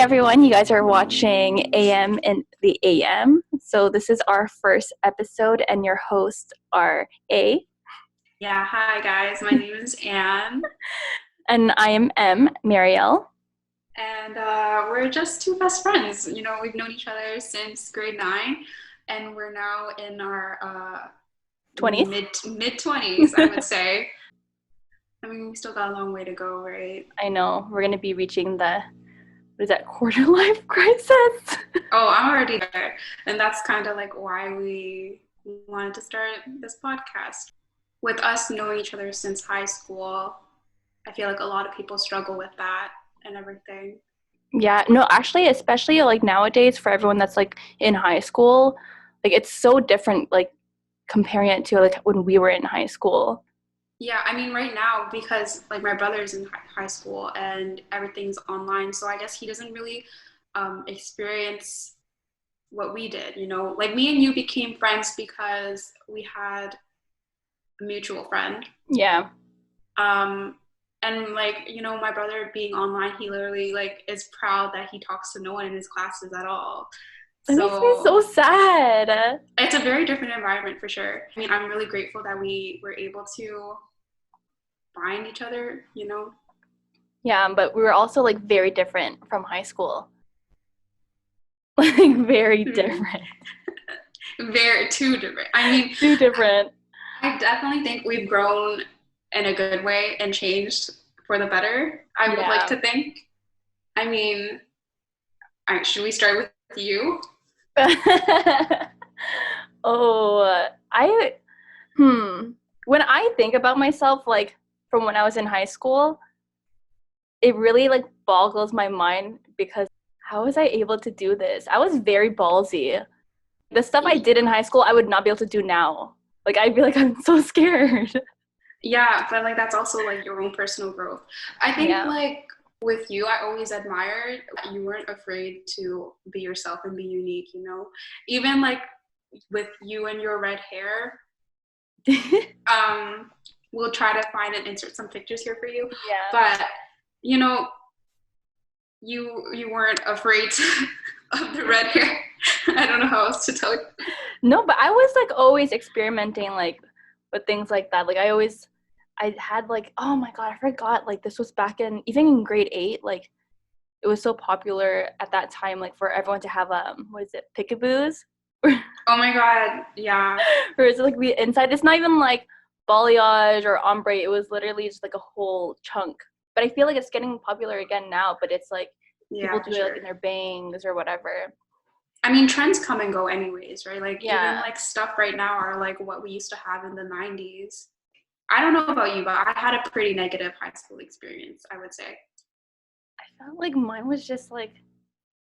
everyone. You guys are watching AM in the AM. So this is our first episode, and your hosts are A. Yeah, hi guys. My name is Anne. And I am M, Marielle. And we're just two best friends. You know, we've known each other since grade 9, and we're now in our 20s? Mid-20s, I would say. I mean, we still got a long way to go, right? I know. We're going to be reaching the, what is that, quarter life crisis? Oh, I'm already there. And that's kind of like why we wanted to start this podcast. With us knowing each other since high school, I feel like a lot of people struggle with that and everything. Yeah, no, actually, especially like nowadays for everyone that's like in high school, like it's so different, like comparing it to like when we were in high school. Yeah, I mean, right now, because like my brother's in high school and everything's online, so I guess he doesn't really experience what we did, you know? Like me and you became friends because we had a mutual friend. Yeah. And like, you know, my brother being online, he literally like is proud that he talks to no one in his classes at all. That makes me so sad. It's a very different environment for sure. I mean, I'm really grateful that we were able to find each other, you know? Yeah, but we were also like very different from high school. Like very different. Too different. I mean, too different. I definitely think we've grown in a good way and changed for the better, I would like to think. I mean, should we start with you? When I think about myself, like from when I was in high school, it really like boggles my mind because how was I able to do this? I was very ballsy. The stuff I did in high school, I would not be able to do now. Like, I'd be like, I'm so scared. Yeah, but like that's also like your own personal growth. I think like with you, I always admired that you weren't afraid to be yourself and be unique, you know? Even like with you and your red hair, we'll try to find and insert some pictures here for you. Yeah. But, you know, you weren't afraid of the red hair. I don't know how else to tell you. No, but I was like always experimenting like with things like that. Like I had like, oh my God, I forgot. Like this was back in, even in grade 8, like it was so popular at that time, like for everyone to have, peekaboos? Oh my God, yeah. Or is it like inside, it's not even like balayage or ombre. It was literally just like a whole chunk. But I feel like it's getting popular again now, but it's like people do it like in their bangs or whatever. I mean, trends come and go anyways, right? Like even like stuff right now are like what we used to have in the 90s. I don't know about you, but I had a pretty negative high school experience, I would say. I felt like mine was just like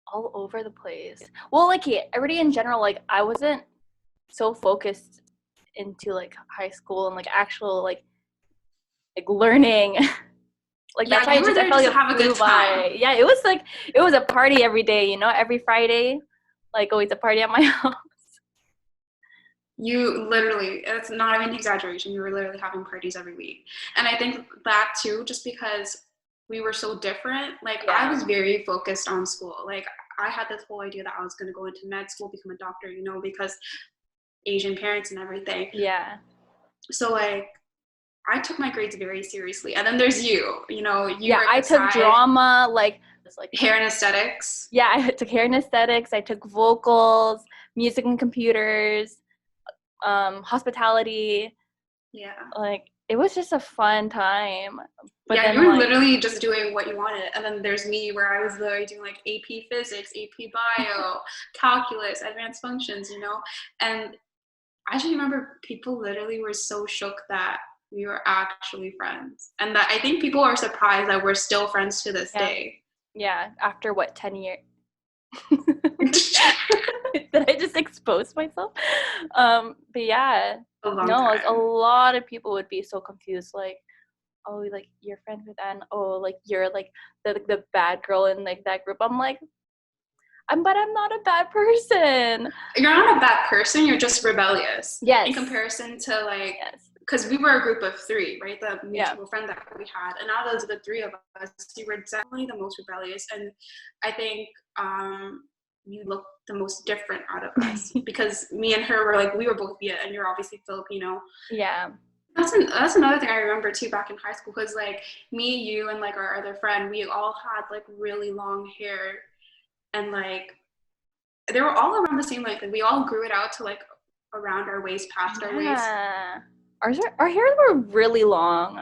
all over the place. Well, like everybody in general, like I wasn't so focused into like high school and like actual like learning. Like that's why I felt like it have a good time. Yeah, it was a party every day, you know, every Friday, like always a party at my house. You literally, it's not even an exaggeration, you were literally having parties every week. And I think that too, just because we were so different, like I was very focused on school. Like I had this whole idea that I was going to go into med school, become a doctor, you know, because Asian parents and everything. Yeah. So like, I took my grades very seriously. And then there's you know. I took drama, like hair and aesthetics. Yeah, I took hair and aesthetics. I took vocals, music and computers, hospitality. Yeah. Like, it was just a fun time. But yeah, you were literally just doing what you wanted. And then there's me where I was literally doing like AP physics, AP bio, calculus, advanced functions, you know. And I just remember people literally were so shook that we were actually friends. And that I think people are surprised that we're still friends to this day. Yeah, after what, 10 years? Did I just expose myself? But yeah, a lot of people would be so confused, like, oh, like, you're friends with Anne, oh, like, you're, like, the bad girl in, like, that group. I'm like, but I'm not a bad person. You're not a bad person, you're just rebellious. Yes. In comparison to, like, because we were a group of 3, right? The mutual friend that we had. And out of the 3 of us, you were definitely the most rebellious. And I think you looked the most different out of us because me and her were like, we were both Viet and you're obviously Filipino. Yeah. That's another thing I remember too back in high school, because like me, you, and like our other friend, we all had like really long hair, and like they were all around the same length, and we all grew it out to like around our waist, past our waist. Our hairs were really long.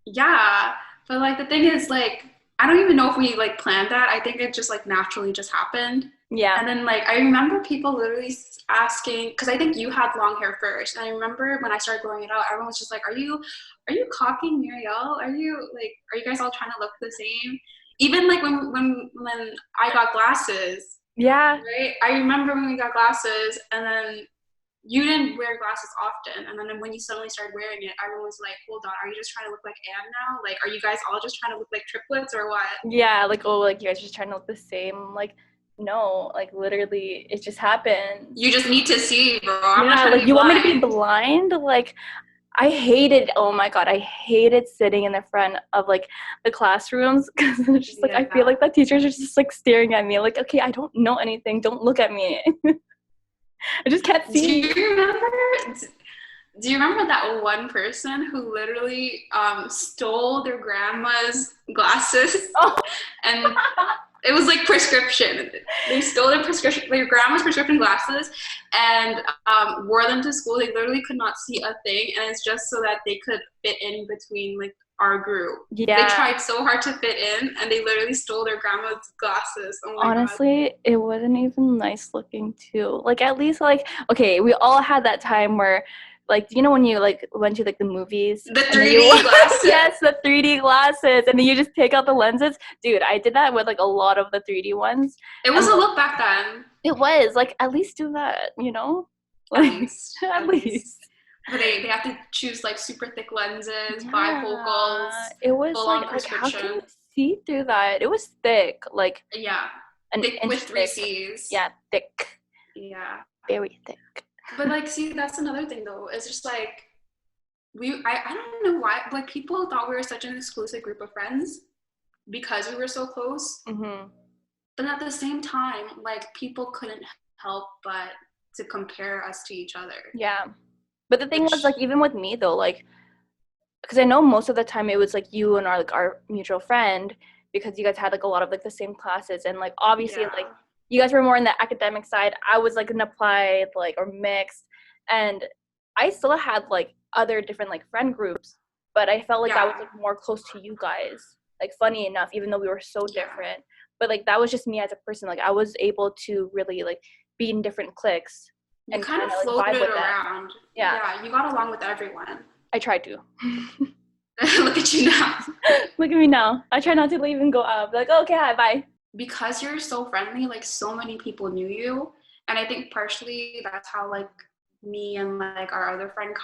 Yeah, but like the thing is, like, I don't even know if we like planned that. I think it just like naturally just happened. Yeah. And then like I remember people literally asking, because I think you had long hair first, and I remember when I started growing it out, everyone was just like, are you copying Muriel? Are you guys all trying to look the same? Even like when I got glasses. Yeah. Right? I remember when we got glasses, and then you didn't wear glasses often, and then when you suddenly started wearing it, everyone was like, hold on, are you just trying to look like Anne now? Like, are you guys all just trying to look like triplets or what? Yeah, like, oh, like you guys are just trying to look the same. Like, no, like literally it just happened. You just need to see, bro. I'm not yeah, trying like to be you blind. want me to be blind? Like, oh my god, I hated sitting in the front of like the classrooms, because it's just like I feel like the teachers are just like staring at me like, okay, I don't know anything, don't look at me. I just can't see. Do you remember that one person who literally stole their grandma's glasses? Oh. And it was like prescription. They stole their grandma's prescription glasses and wore them to school. They literally could not see a thing, and it's just so that they could fit in between like our group. Yeah. They tried so hard to fit in, and they literally stole their grandma's glasses. Oh my Honestly, God. It wasn't even nice looking too. Like, at least like, okay, we all had that time where, like, you know when you like went to like the movies, the 3D glasses. Yes, the 3D glasses, and then you just take out the lenses. Dude, I did that with like a lot of the 3D ones. It was a look back then. It was like, at least do that, you know? Like, at least. But they have to choose like super thick lenses, bifocals. It was full-on like how can you see through that? It was thick, like thick with 3 C's. Yeah, thick. Yeah, very thick. But like, see, that's another thing though. It's just like I don't know why, like people thought we were such an exclusive group of friends because we were so close. Mm-hmm. But at the same time, like people couldn't help but to compare us to each other. Yeah. But the thing was, like, even with me, though, like, because I know most of the time it was, like, you and our mutual friend, because you guys had, like, a lot of, like, the same classes. And, like, obviously, like, you guys were more on the academic side. I was, like, an applied, like, or mixed. And I still had, like, other different, like, friend groups. But I felt like I was, like, more close to you guys. Like, funny enough, even though we were so different. But, like, that was just me as a person. Like, I was able to really, like, be in different cliques. You kind of floated around. Yeah, you got along with everyone. I tried to. Look at you now. Look at me now. I try not to even go out. Like, oh, okay, hi, bye. Because you're so friendly, like, so many people knew you. And I think partially that's how, like, me and, like, our other friend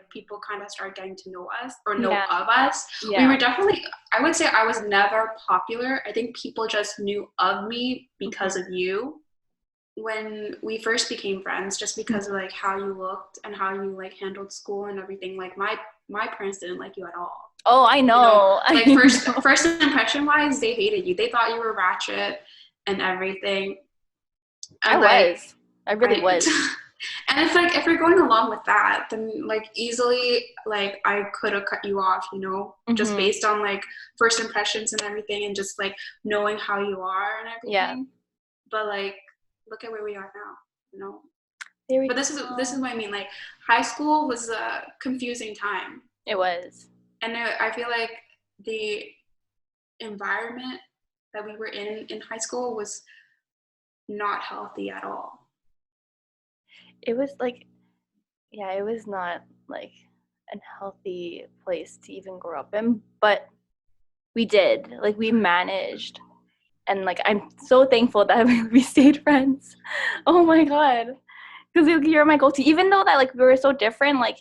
people kind of started getting to know us or know of us. Yeah. We were definitely, I would say I was never popular. I think people just knew of me because of you. When we first became friends, just because of like how you looked and how you like handled school and everything, like my parents didn't like you at all. Oh, I know. Like first impression wise, they hated you. They thought you were ratchet and everything. And I really was. And it's like, if you're going along with that, then like easily, like I could have cut you off, you know, just based on like first impressions and everything, and just like knowing how you are and everything. Yeah. But like, look at where we are now, you know. But this is what I mean. Like, high school was a confusing time. It was. And I feel like the environment that we were in high school was not healthy at all. It was like, it was not like a healthy place to even grow up in. But we did. Like, we managed. And, like, I'm so thankful that we stayed friends. Oh, my God. Because you're my go-to. Even though that, like, we were so different, like,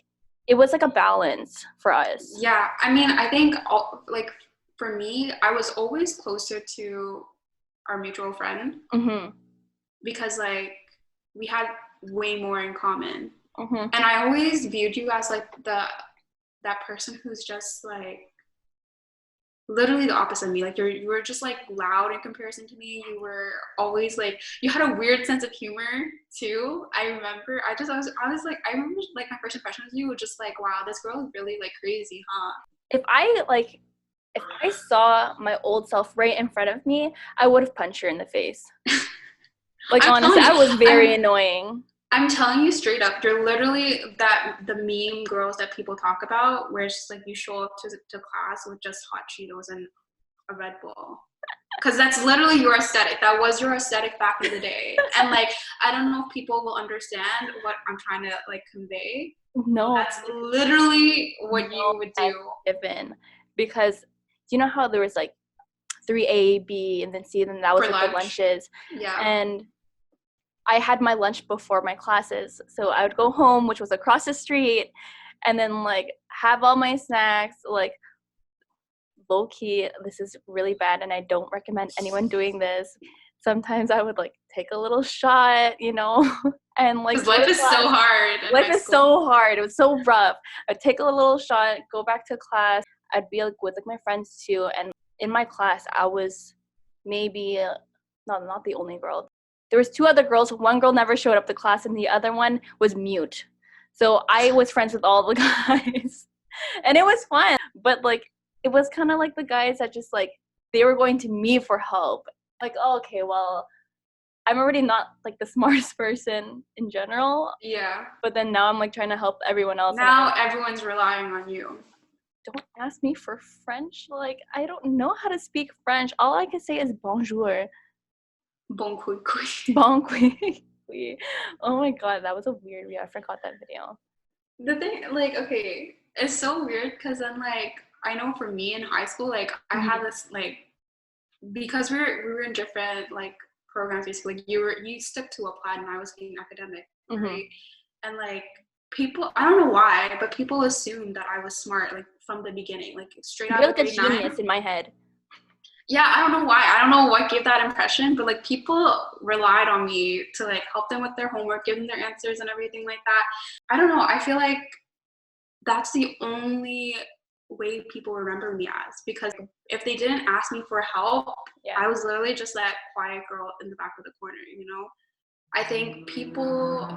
it was, like, a balance for us. Yeah. I mean, I think, like, for me, I was always closer to our mutual friend. Mm-hmm. Because, like, we had way more in common. Mm-hmm. And I always viewed you as, like, the that person who's just like literally the opposite of me. Like you were just like loud in comparison to me. You were always like, you had a weird sense of humor too. I remember I remember like my first impression of you was just like, wow, this girl is really like crazy, huh? If I saw my old self right in front of me, I would have punched her in the face. Like, honestly, I was very annoying. I'm telling you straight up, you're literally the meme girls that people talk about, where it's just like you show up to class with just hot Cheetos and a Red Bull. Because that's literally your aesthetic. That was your aesthetic back in the day. And like, I don't know if people will understand what I'm trying to like convey. No. That's literally what you would do. Given. Because you know how there was like 3A, B, and then C, and then that was like the lunches. Yeah. And I had my lunch before my classes. So I would go home, which was across the street, and then like have all my snacks. Like, low-key, this is really bad, and I don't recommend anyone doing this. Sometimes I would like take a little shot, you know, and like life is so hard. Life is so hard. It was so rough. I'd take a little shot, go back to class. I'd be like with like my friends too, and in my class I was maybe not the only girl. There was 2 other girls. One girl never showed up to class, and the other one was mute. So I was friends with all the guys, and it was fun. But like, it was kind of like the guys that just like, they were going to me for help. Like, oh, okay, well, I'm already not like the smartest person in general. Yeah. But then now I'm like trying to help everyone else. Now everyone's relying on you. Don't ask me for French. Like, I don't know how to speak French. All I can say is bonjour. Bon quick. Bon quick. Oh my god, that was a weird video. I forgot that video. The thing, like, okay, it's so weird because then, like, I know for me in high school, like, I had this, like, because we were in different, like, programs, basically. Like, you stuck to applied and I was being academic, right? And, like, people, I don't know why, but people assumed that I was smart, like, from the beginning, like, straight out of grade 9. You're like a genius in my head. Yeah, I don't know why. I don't know what gave that impression, but like people relied on me to like help them with their homework, give them their answers and everything like that. I don't know. I feel like that's the only way people remember me as, because if they didn't ask me for help, I was literally just that quiet girl in the back of the corner, you know? I think people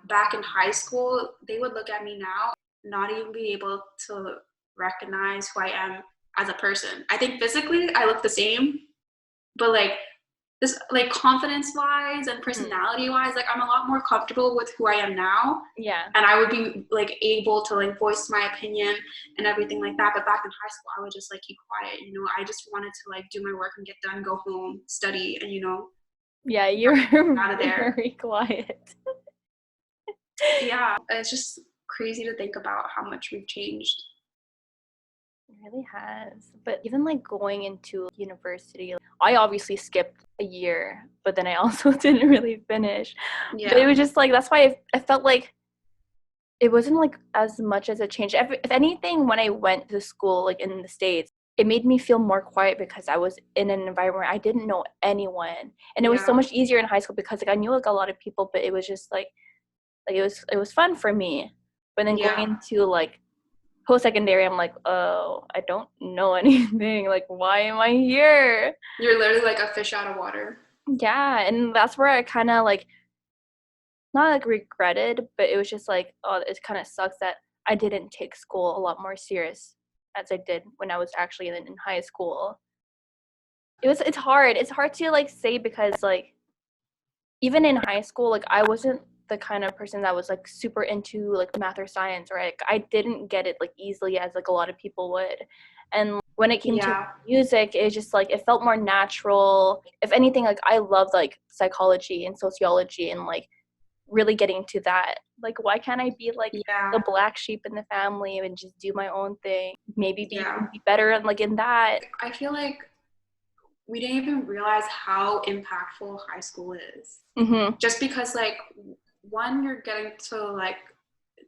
back in high school, they would look at me now, not even be able to recognize who I am as a person. I think physically I look the same, but like this, like confidence wise and personality wise, like I'm a lot more comfortable with who I am now. Yeah. And I would be like able to like voice my opinion and everything like that. But back in high school, I would just like keep quiet, you know. I just wanted to like do my work and get done, go home, study, and you know. Yeah, you're out of there. Very quiet. Yeah, it's just crazy to think about how much we've changed. It really has. But even like going into university, I obviously skipped a year, but then I also didn't really finish. Yeah. But it was just like, that's why I felt like it wasn't like as much as a change. If anything, when I went to school, like in the States, it made me feel more quiet because I was in an environment where I didn't know anyone. And it was so much easier in high school because like I knew like a lot of people, but it was just like it was fun for me. But then going into like post-secondary, I'm like, oh, I don't know anything. Like, why am I here? You're literally like a fish out of water. Yeah, and that's where I kind of like, not like regretted, but it was just like, oh, it kind of sucks that I didn't take school a lot more serious as I did when I was actually in high school. It's hard to like say, because like even in high school, like I wasn't the kind of person that was like super into like math or science, or like I didn't get it like easily as like a lot of people would. And when it came to music, it just like it felt more natural. If anything, like I loved like psychology and sociology and like really getting to that. Like, why can't I be like the black sheep in the family and just do my own thing? Maybe be better like in that. I feel like we didn't even realize how impactful high school is. Just because like, one, you're getting to like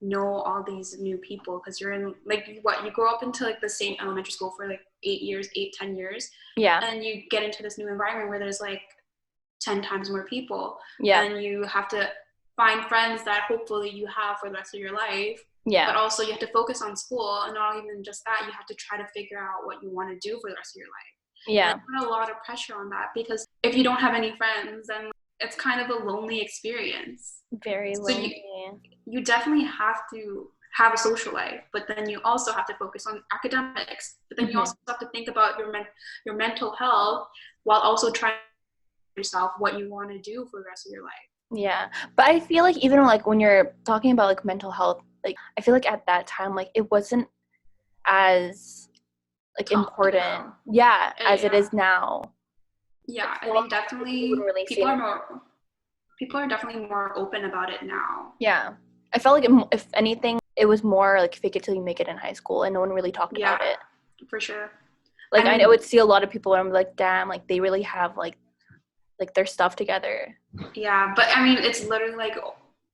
know all these new people because you're in like you grow up into like the same elementary school for like 10 years. Yeah. And you get into this new environment where there's like 10 times more people. Yeah. And you have to find friends that hopefully you have for the rest of your life. Yeah. But also you have to focus on school, and not even just that, you have to try to figure out what you want to do for the rest of your life. Yeah. And I put a lot of pressure on that, because if you don't have any friends, then it's kind of a lonely experience. Very lonely. So you definitely have to have a social life, but then you also have to focus on academics. But then you also have to think about your mental health, while also trying to yourself what you want to do for the rest of your life. Yeah. But I feel like even like when you're talking about like mental health, like I feel like at that time, like it wasn't as like important, as it is now. Yeah, I think definitely people are definitely more open about it now. Yeah, I felt like if anything, it was more like fake it till you make it in high school, and no one really talked about it. For sure. Like I would see a lot of people, and I'm like, damn, like they really have like their stuff together. Yeah, but I mean, it's literally like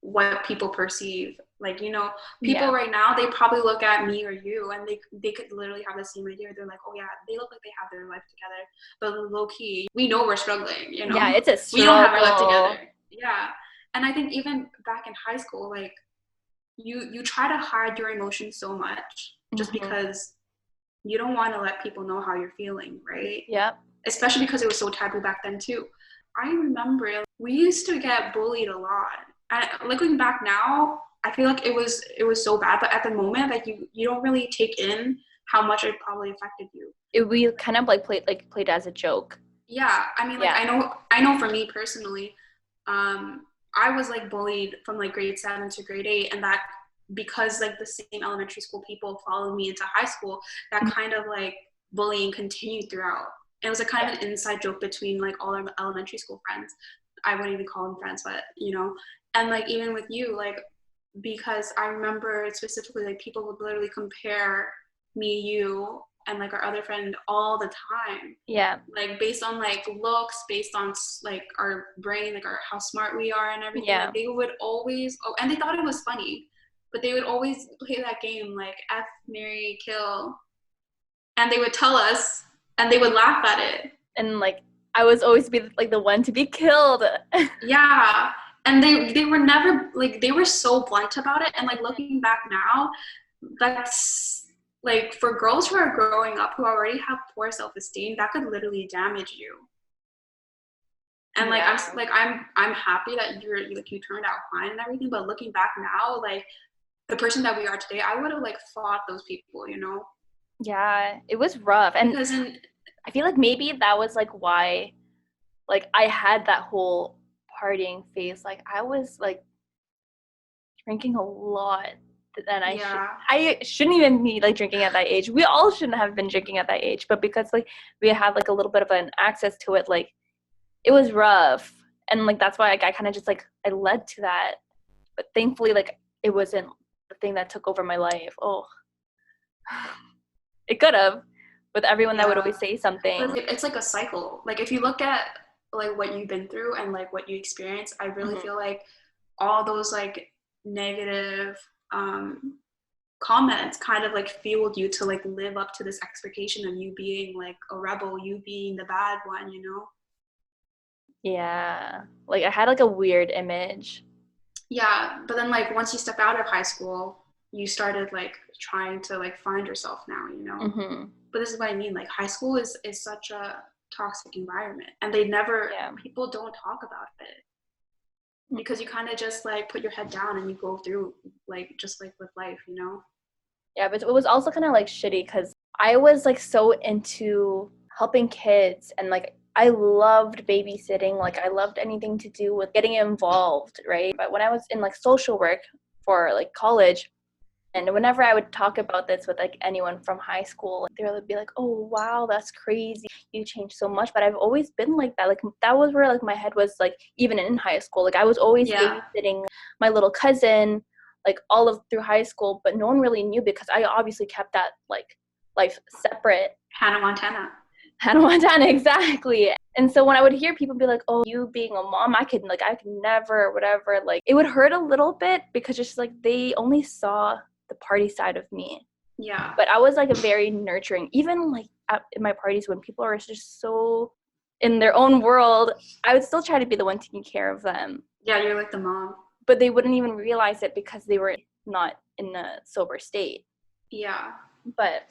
what people perceive. Like, you know, people right now, they probably look at me or you, and they could literally have the same idea. They're like, oh yeah, they look like they have their life together. But low key, we know we're struggling, you know? Yeah, it's a struggle. We don't have our life together. Yeah. And I think even back in high school, like, you try to hide your emotions so much just because you don't want to let people know how you're feeling, right? Yeah. Especially because it was so taboo back then too. I remember we used to get bullied a lot. And looking back now, I feel like it was so bad, but at the moment, like you don't really take in how much it probably affected you. We kind of like played as a joke. Yeah, I mean, like I know for me personally, I was like bullied from like grade 7 to grade 8, and that because like the same elementary school people followed me into high school, that kind of like bullying continued throughout. It was a kind of an inside joke between like all our elementary school friends. I wouldn't even call them friends, but you know, and like even with you, like, because I remember specifically like people would literally compare me, you, and like our other friend all the time. Yeah. Like based on like looks, based on like our brain, like how smart we are and everything. Yeah. Like, they would always, and they thought it was funny, but they would always play that game like F, marry, kill, and they would tell us, and they would laugh at it. And like I was always be like the one to be killed. Yeah. And they were never like, they were so blunt about it. And like looking back now, that's like for girls who are growing up who already have poor self-esteem, that could literally damage you. And like I'm happy that you turned out fine and everything, but looking back now, like the person that we are today, I would have like fought those people, you know? Yeah, it was rough. And because I feel like maybe that was like why like I had that whole partying phase. Like I was like drinking a lot than I shouldn't even be like drinking at that age. We all shouldn't have been drinking at that age, but because like we had like a little bit of an access to it, like it was rough. And like that's why like, I kind of just like I led to that, but thankfully like it wasn't the thing that took over my life. It could have, with everyone that would always say something. It's like a cycle. Like if you look at like what you've been through and like what you experienced, I really feel like all those like negative comments kind of like fueled you to like live up to this expectation of you being like a rebel, you being the bad one, you know? Yeah, like I had like a weird image. Yeah, but then like once you step out of high school, you started like trying to like find yourself now, you know? But this is what I mean, like high school is such a toxic environment, and people don't talk about it because you kind of just like put your head down and you go through like just like with life, you know? Yeah, but it was also kind of like shitty because I was like so into helping kids, and like I loved babysitting. Like I loved anything to do with getting involved, right? But when I was in like social work for like college, and whenever I would talk about this with like anyone from high school, they would be like, oh wow, that's crazy, you changed so much. But I've always been like that. Like that was where like my head was, like even in high school. Like I was always babysitting my little cousin like all of through high school, but no one really knew because I obviously kept that like life separate. Hannah Montana, exactly. And so when I would hear people be like, oh, you being a mom, I could never, whatever, like it would hurt a little bit because it's just like they only saw the party side of me. Yeah. But I was like a very nurturing, even like in my parties when people are just so in their own world, I would still try to be the one taking care of them. Yeah, you're like the mom. But they wouldn't even realize it because they were not in a sober state. Yeah. But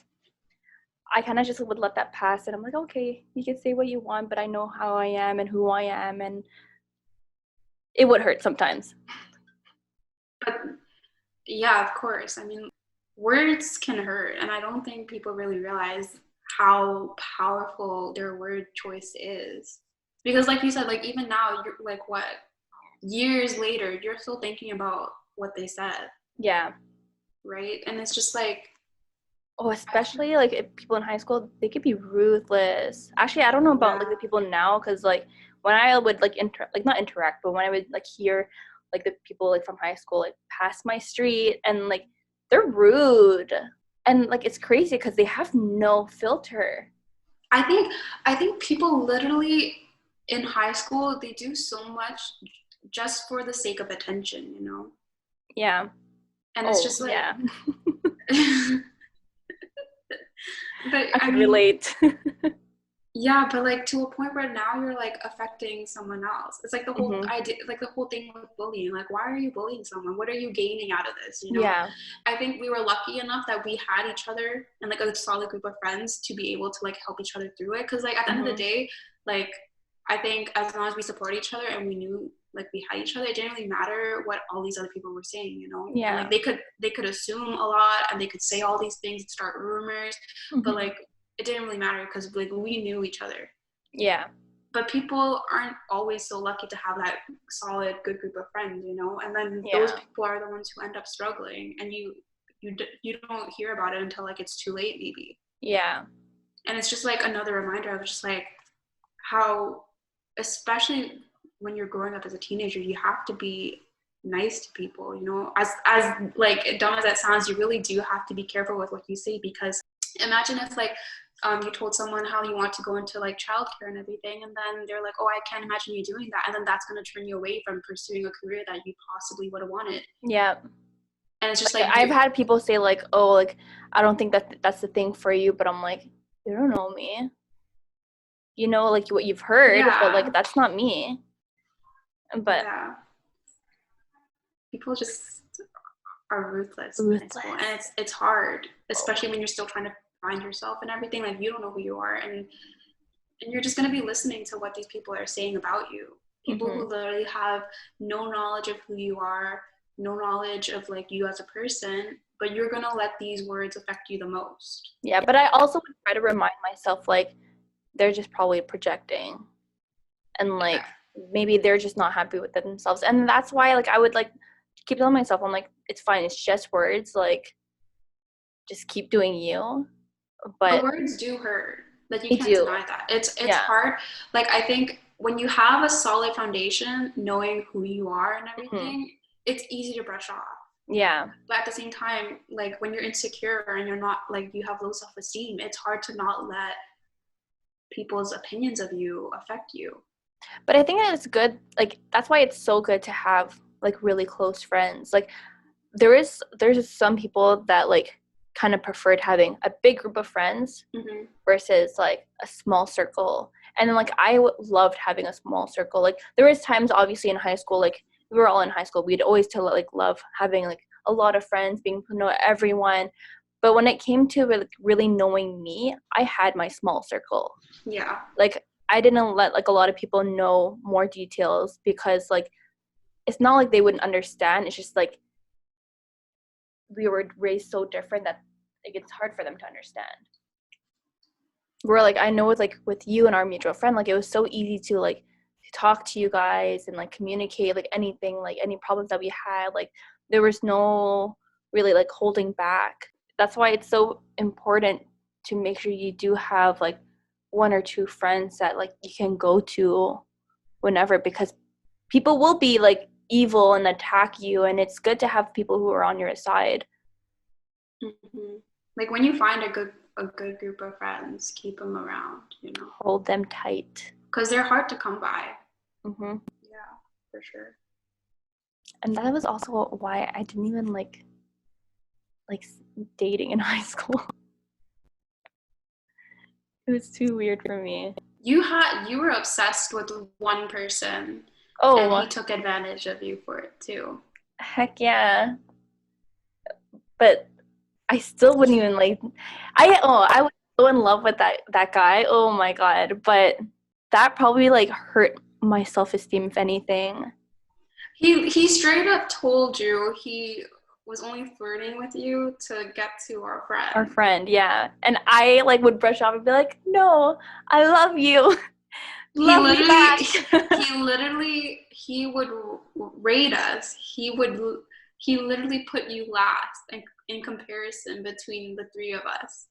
I kind of just would let that pass, and I'm like, okay, you can say what you want, but I know how I am and who I am, and it would hurt sometimes. But yeah, of course. I mean, words can hurt, and I don't think people really realize how powerful their word choice is. Because like you said, like even now, you're like, what, years later, you're still thinking about what they said. Yeah. Right? And it's just like, oh, especially like if people in high school, they could be ruthless. Actually, I don't know about like the people now, because like when I would like not interact, but when I would like hear like the people like from high school like pass my street, and like they're rude, and like it's crazy because they have no filter. I think people literally in high school, they do so much just for the sake of attention, you know? Yeah. And it's just like, yeah. But I can relate. Yeah, but like to a point where now you're like affecting someone else. It's like the whole idea, like the whole thing with bullying. Like, why are you bullying someone? What are you gaining out of this? You know? Yeah. I think we were lucky enough that we had each other and like a solid group of friends to be able to like help each other through it. Because like at the end of the day, like I think as long as we support each other and we knew like we had each other, it didn't really matter what all these other people were saying, you know? Yeah. And, like they could assume a lot and they could say all these things and start rumors, but like it didn't really matter because like we knew each other. Yeah. But people aren't always so lucky to have that solid, good group of friends, you know? And then those people are the ones who end up struggling, and you don't hear about it until like it's too late, maybe. Yeah. And it's just like another reminder of just like how, especially when you're growing up as a teenager, you have to be nice to people, you know? As like dumb as that sounds, you really do have to be careful with what you say, because imagine if like you told someone how you want to go into like childcare and everything, and then they're like, oh, I can't imagine you doing that, and then that's going to turn you away from pursuing a career that you possibly would have wanted. Yeah. And it's just like I've had people say like, oh, like I don't think that's the thing for you, but I'm like, you don't know me, you know, like what you've heard, but like that's not me. But people just are ruthless. And it's hard, especially when you're still trying to find yourself and everything. Like, you don't know who you are, and you're just going to be listening to what these people are saying about you. People who literally have no knowledge of who you are, no knowledge of like you as a person, but you're going to let these words affect you the most. Yeah, but I also would try to remind myself like they're just probably projecting, and like maybe they're just not happy with themselves, and that's why like I would like keep telling myself, I'm like, it's fine, it's just words, like just keep doing you. But words do hurt. Like, you can't deny that. It's hard. Like, I think when you have a solid foundation, knowing who you are and everything, it's easy to brush off. Yeah. But at the same time, like when you're insecure and you're not like, you have low self-esteem, it's hard to not let people's opinions of you affect you. But I think that it's good, like that's why it's so good to have like really close friends. Like there's some people that like kind of preferred having a big group of friends versus like a small circle. And then like I loved having a small circle. Like there was times obviously in high school, like we were all in high school, we'd always like love having like a lot of friends, being to know everyone. But when it came to like really knowing me, I had my small circle. Yeah. Like I didn't let like a lot of people know more details, because like it's not like they wouldn't understand. It's just like we were raised so different that like it's hard for them to understand. Where like I know with you and our mutual friend, like it was so easy to like talk to you guys and like communicate like anything, like any problems that we had, like there was no really like holding back. That's why it's so important to make sure you do have like one or two friends that like you can go to whenever, because people will be like evil and attack you, and it's good to have people who are on your side. Like when you find a good group of friends, keep them around, you know, hold them tight, because they're hard to come by. Yeah, for sure. And that was also why I didn't even like dating in high school. It was too weird for me. You were obsessed with one person. Oh, and he took advantage of you for it too. Heck yeah. but I still wouldn't even like. I was so in love with that guy. Oh my god! But that probably like hurt my self-esteem, if anything. He straight up told you he was only flirting with you to get to our friend. Our friend, yeah. And I like would brush off and be like, "No, I love you. Love me back." He would rate us. He literally put you last in comparison between the three of us.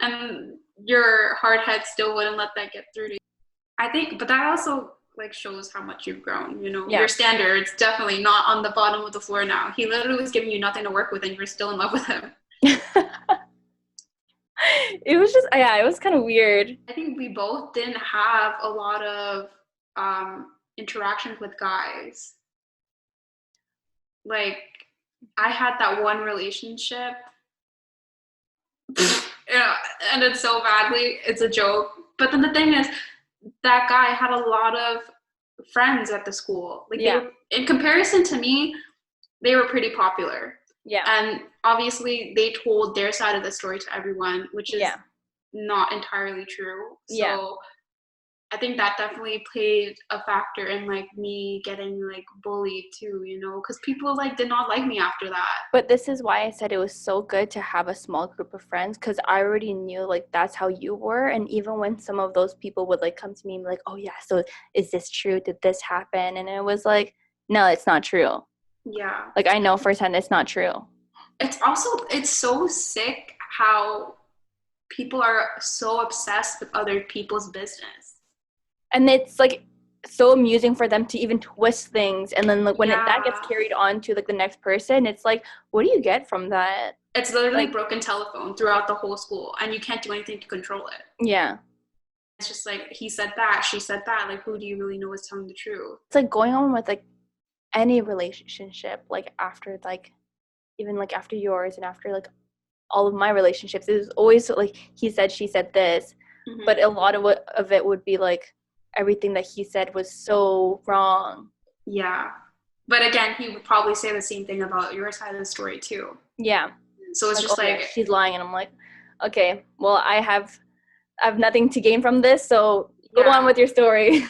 And your hard head still wouldn't let that get through to you. I think, but that also like shows how much you've grown, you know. Yeah. Your standards definitely not on the bottom of the floor now. He literally was giving you nothing to work with and you were still in love with him. It was just, yeah, it was kind of weird. I think we both didn't have a lot of interactions with guys. Like, I had that one relationship. Yeah, ended so badly. It's a joke. But then the thing is, that guy had a lot of friends at the school. Like, yeah. In comparison to me, they were pretty popular. Yeah. And obviously, they told their side of the story to everyone, which is not entirely true. So I think that definitely played a factor in like me getting like bullied too, you know, because people like did not like me after that. But this is why I said it was so good to have a small group of friends, because I already knew like that's how you were. And even when some of those people would like come to me and be like, oh yeah, so is this true? Did this happen? And it was like, no, it's not true. Yeah. Like I know firsthand it's not true. It's so sick how people are so obsessed with other people's business. And it's like so amusing for them to even twist things, and then like when that gets carried on to like the next person, it's like, what do you get from that? It's literally like, broken telephone throughout the whole school, and you can't do anything to control it. Yeah. It's just like, he said that, she said that. Like, who do you really know is telling the truth? It's like going on with like any relationship, like after like even like after yours and after like all of my relationships, it was always like he said, she said this, but a lot of it would be like everything that he said was so wrong. Yeah. But again, he would probably say the same thing about your side of the story too. Yeah. So it's like, just like, she's lying, and I'm like, okay, well, I have nothing to gain from this, so go on with your story.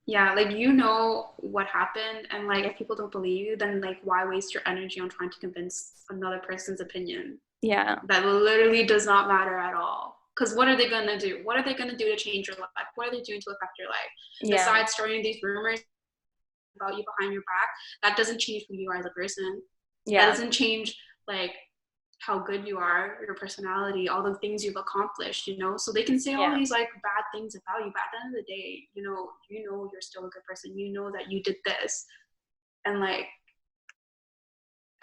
Yeah, like, you know what happened, and like if people don't believe you, then like why waste your energy on trying to convince another person's opinion? Yeah. That literally does not matter at all. Because what are they going to do? What are they going to do to change your life? What are they doing to affect your life? Yeah. Besides starting these rumors about you behind your back, that doesn't change who you are as a person. Yeah. That doesn't change, like, how good you are, your personality, all the things you've accomplished, you know? So they can say all these, like, bad things about you, but at the end of the day, you know you're still a good person. You know that you did this. And, like,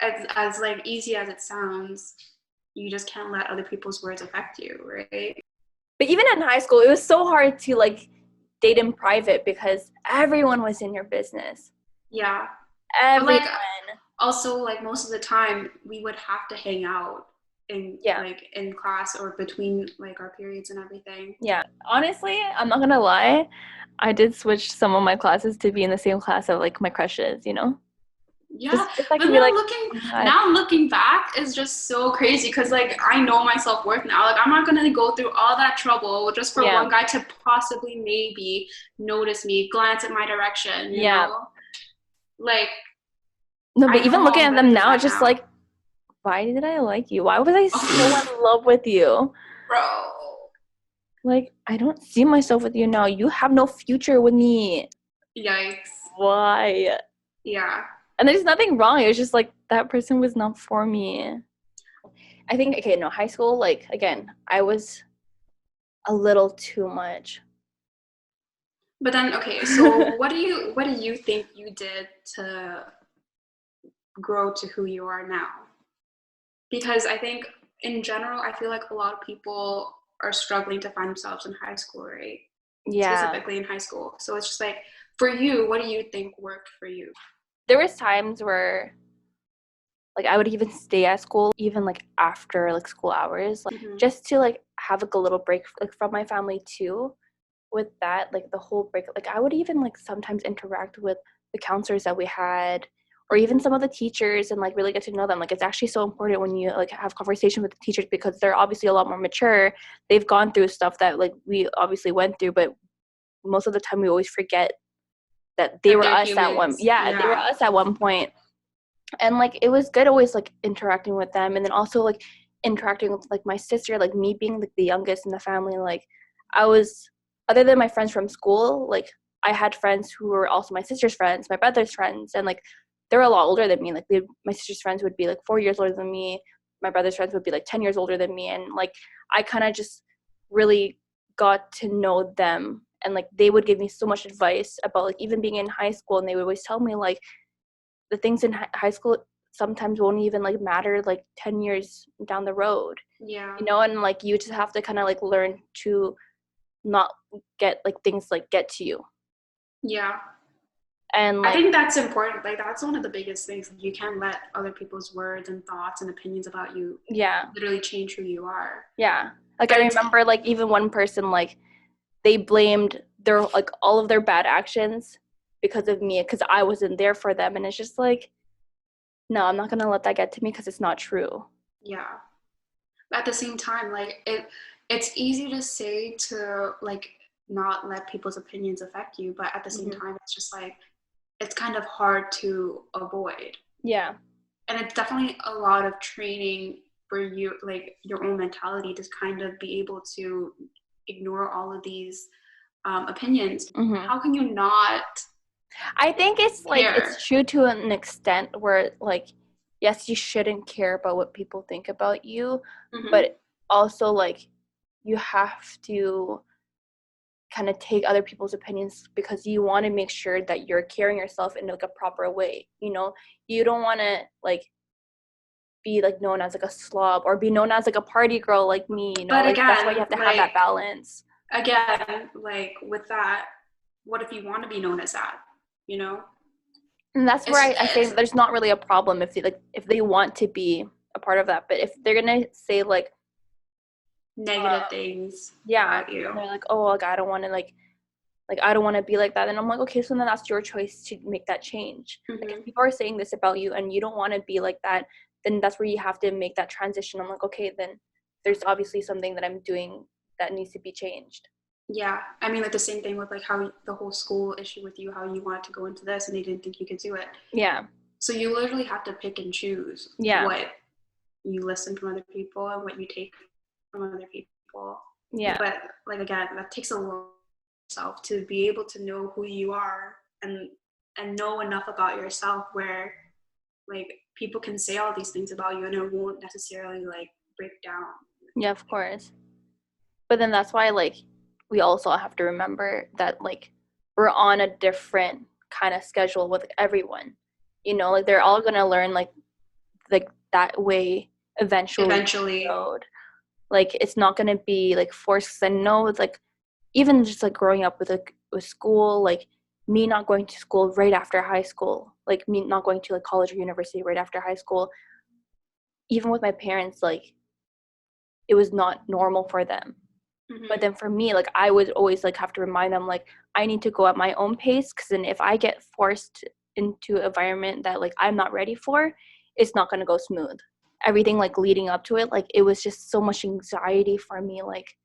as like, easy as it sounds, you just can't let other people's words affect you, right? But even in high school, it was so hard to like date in private because everyone was in your business. Yeah. Everyone. But, like, also, like, most of the time we would have to hang out in like in class or between like our periods and everything. Yeah. Honestly, I'm not gonna lie, I did switch some of my classes to be in the same class of like my crushes, you know? Yeah, but now looking back is just so crazy because, like, I know my self-worth now. Like, I'm not going to go through all that trouble just for one guy to possibly maybe notice me, glance in my direction, you know? Like, no, but even looking at them now, it's just like, why did I like you? Why was I so in love with you? Bro. Like, I don't see myself with you now. You have no future with me. Yikes. Why? Yeah. And there's nothing wrong. It was just like that person was not for me. I think, high school, like, again, I was a little too much. But then, okay, so what do you think you did to grow to who you are now? Because I think in general, I feel like a lot of people are struggling to find themselves in high school, right? Yeah. Specifically in high school. So it's just like, for you, what do you think worked for you? There was times where, like, I would even stay at school, even, like, after, like, school hours, like, just to, like, have, like, a little break, like, from my family, too. With that, like, the whole break, like, I would even, like, sometimes interact with the counselors that we had, or even some of the teachers, and like really get to know them. Like it's actually so important when you like have conversation with the teachers, because they're obviously a lot more mature. They've gone through stuff that like we obviously went through, but most of the time we always forget that they were us humans. At one they were us at one point. And like it was good always like interacting with them, and then also like interacting with like my sister, like me being like the youngest in the family. Like I was, other than my friends from school, like I had friends who were also my sister's friends, my brother's friends, and like they're a lot older than me. Like my sister's friends would be like 4 years older than me, my brother's friends would be like 10 years older than me, and like I kind of just really got to know them, and like they would give me so much advice about like even being in high school, and they would always tell me like the things in high school sometimes won't even like matter like 10 years down the road. Yeah. You know, and like you just have to kind of like learn to not get like things like get to you. Yeah. And like, I think that's important. Like that's one of the biggest things. You can't let other people's words and thoughts and opinions about you literally change who you are. Yeah. Like I remember like even one person, like they blamed their like all of their bad actions because of me, because I wasn't there for them. And it's just like, no, I'm not going to let that get to me, because it's not true. Yeah. But at the same time, like it's easy to say to like not let people's opinions affect you, but at the same time, it's just like, it's kind of hard to avoid. Yeah. And it's definitely a lot of training for you, like your own mentality, to kind of be able to ignore all of these opinions. How can you not? I think it's like it's true to an extent where like, yes, you shouldn't care about what people think about you, but also like you have to kind of take other people's opinions because you want to make sure that you're carrying yourself in like a proper way. You know, you don't want to like be like known as like a slob or be known as like a party girl like me, you know. But like, again, that's why you have to have that balance. Again, like with that, what if you want to be known as that, you know? And that's where I think there's not really a problem if they want to be a part of that. But if they're gonna say like negative things about you, they're like, oh, like I don't want to like I don't want to be like that, and I'm like, okay, so then that's your choice to make that change. Like if people are saying this about you and you don't want to be like that, then that's where you have to make that transition. I'm like, okay, then there's obviously something that I'm doing that needs to be changed. Yeah, I mean, like the same thing with like how the whole school issue with you, how you wanted to go into this and they didn't think you could do it. Yeah. So you literally have to pick and choose what you listen from other people and what you take from other people. Yeah. But like again, that takes a lot yourself to be able to know who you are and know enough about yourself where like people can say all these things about you and it won't necessarily like break down. Yeah, of course. But then that's why like we also have to remember that like we're on a different kind of schedule with everyone, you know, like they're all gonna learn like that way eventually. Like it's not gonna be like forced. I know it's like even just like growing up with school, like me not going to school right after high school, like me not going to like college or university right after high school, even with my parents, like it was not normal for them. But then for me, like I would always like have to remind them like I need to go at my own pace, because then if I get forced into an environment that like I'm not ready for, it's not going to go smooth. Everything like leading up to it, like it was just so much anxiety for me. Like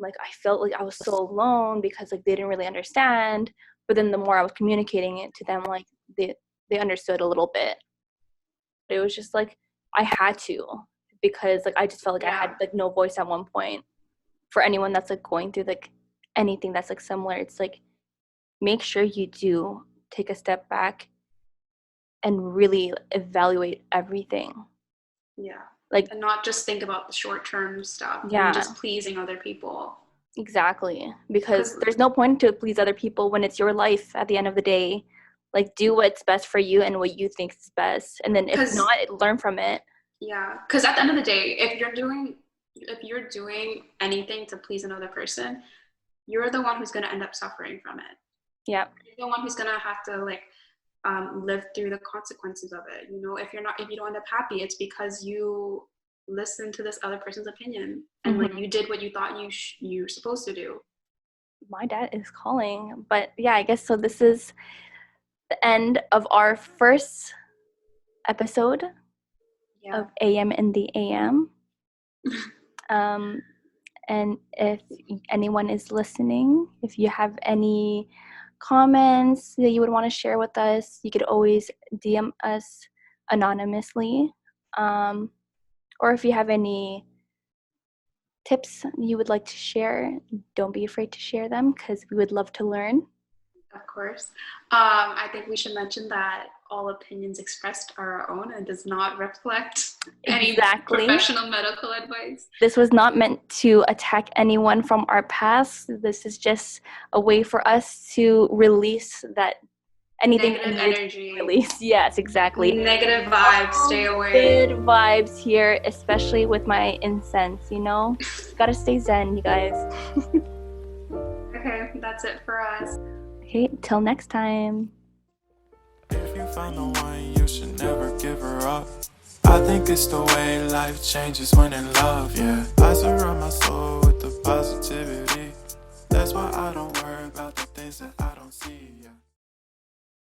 I felt like I was so alone because like they didn't really understand. But then the more I was communicating it to them, like they understood a little bit. But it was just like I had to, because like I just felt like I had like no voice at one point. For anyone that's like going through like anything that's like similar, it's like make sure you do take a step back and really evaluate everything. Yeah. Like, and not just think about the short-term stuff and just pleasing other people. Exactly. Because there's no point to please other people when it's your life at the end of the day. Like do what's best for you and what you think is best. And then if not, learn from it. Yeah. Because at the end of the day, if you're doing anything to please another person, you're the one who's going to end up suffering from it. Yeah. You're the one who's going to have to like live through the consequences of it. You know, if you don't end up happy, it's because you listened to this other person's opinion and like you did what you thought you're supposed to do. My dad is calling, but yeah, I guess so. This is the end of our first episode of AM in the AM. And if anyone is listening, if you have any comments that you would want to share with us, you could always DM us anonymously. Or if you have any tips you would like to share, don't be afraid to share them because we would love to learn. Of course. I think we should mention that all opinions expressed are our own and does not reflect any professional medical advice. This was not meant to attack anyone from our past. This is just a way for us to release that anything negative energy. Release. Yes, exactly. Negative vibes, stay away. Good vibes here, especially with my incense, you know? Gotta stay zen, you guys. Okay, that's it for us. Okay, till next time. If you found the one, you should never give her up. I think it's the way life changes when in love, yeah. I surround my soul with the positivity. That's why I don't worry about the things that I don't see.